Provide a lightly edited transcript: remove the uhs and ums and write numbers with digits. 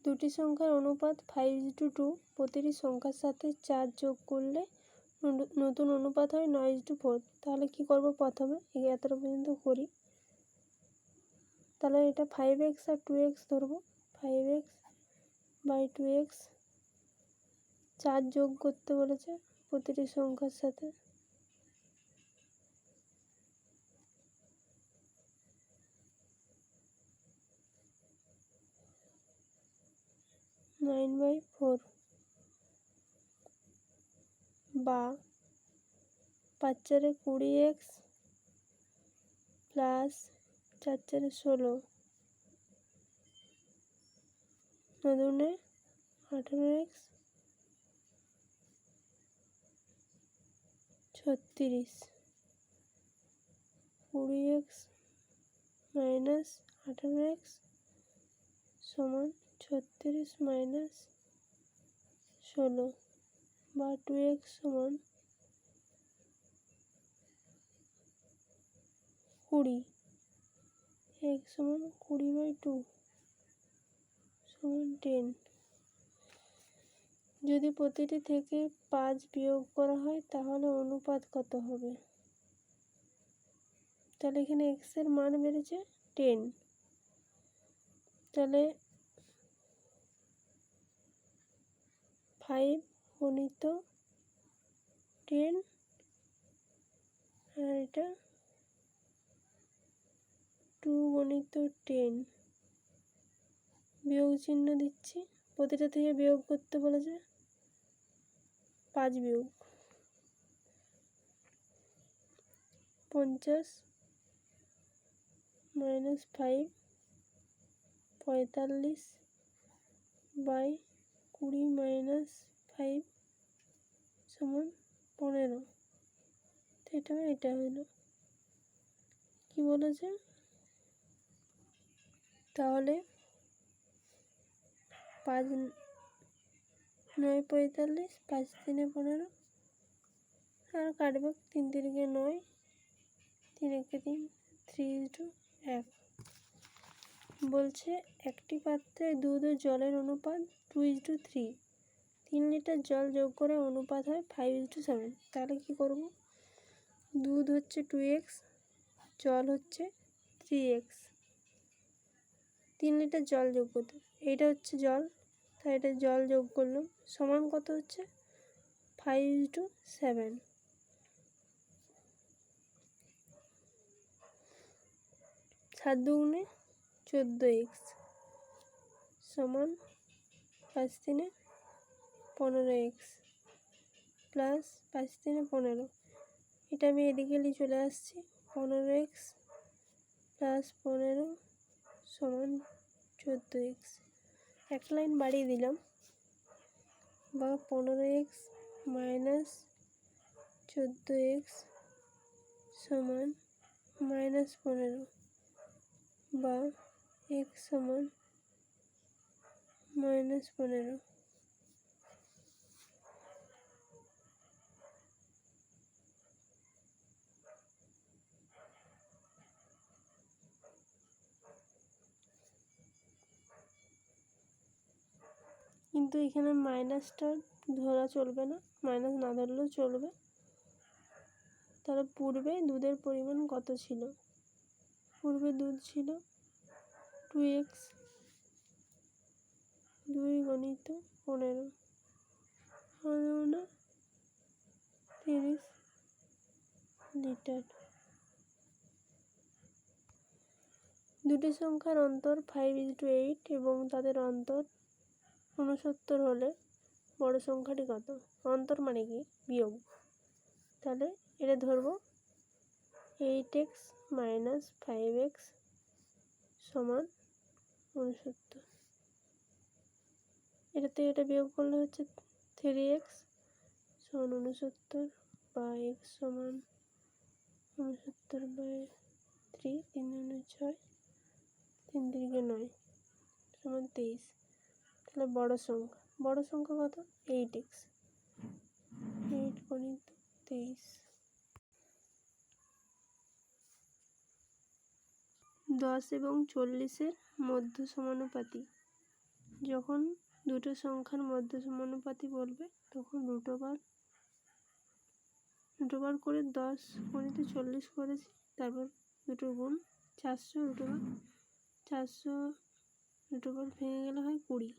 দুটি সংখ্যার অনুপাত 5:2। প্রতিটি সংখ্যার সাথে 4 যোগ করলে নতুন অনুপাত হয় 9:4। তাহলে কি করব, প্রথমে এতটা পর্যন্ত করি। তাহলে এটা 5x আর 2x ধরবো। 5x বাই 2x, 4 যোগ করতে বলেছে প্রতিটি সংখ্যার সাথে। নাইন বাই 4 বা 5×4 20x plus 4×4 16 9×2 18x 36 20x minus 18x সমান 36 মাইনাস 16 বা 2x সমান 20। x সমান 20/2 সমান 10। যদি প্রতিটি থেকে 5 বিয়োগ করা হয় তাহলে অনুপাত কত হবে? তাহলে এখানে x এর মান বেড়েছে 10। তাহলে 5 গুণিত 10 আর এটা 2 গুণিত 10, বিয়োগ চিহ্ন দিচ্ছি। প্রতিটা থেকে বিয়োগ করতে বলেছে, 5 বিয়োগ 50 মাইনাস 5 45 বাই 20 মাইনাস 5 সমান 15। এটা হলো কি বলেছে? তাহলে 5 9 45, 5 3 15 আর কাটবে 3 3 9, 3 1 3, 3:1। বলছে একটি পাত্রে দুধ ও জলের অনুপাত 2:3। 3 লিটার জল যোগ করে অনুপাত হয় 5:7। তাহলে কি করব? দুধ হচ্ছে 2x, জল হচ্ছে 3x। 3 লিটার জল যোগ করতে, এইটা হচ্ছে জল, তাই এটা জল যোগ করলাম, সমান কত হচ্ছে 5:7। 7 দুগুণে 14x সমান 5 3 15x প্লাস 5 3 15। এটা আমি এদিকে নিয়ে চলে আসছি। 15x প্লাস 15 সমান 14x। এক লাইন বাড়িয়ে দিলাম, বা 15x মাইনাস 14x সমান মাইনাস 15 বা x সমান মাইনাস 15। কিন্তু এখানে মাইনাসটা ধরা চলবে না, মাইনাস না ধরলেও চলবে। তাহলে পূর্বে দুধের পরিমাণ কত ছিল? পূর্বে দুধ ছিল 2x, 2 গুণিত 15 30 লিটার। দুটি সংখ্যার অন্তর 5:8 এবং তাদের অন্তর 69 হলে বড় সংখ্যাটি কত? অন্তর মানে কি? বিয়োগ। তাহলে এটা ধরবো 8x মাইনাস 5x সমান 69। এটাতে এটা বিয়োগ করলে হচ্ছে 3x সমান 69 বা x সমান 69/3, 3 6, 3 3 9 সমান 23। তাহলে বড় সংখ্যা কত? 8x, 8 গুণিত 23। 10 এবং 40-এর মধ্য সমানুপাতি। যখন দুটো সংখ্যার মধ্য সমানুপাতি বলবে তখন রুট ওভার করে 10 গুণিত 40 করেছি, তারপর দুটো গুণ 400 রুট ওভার 400 রুট ওভার ভেঙে গেলে হয় 20।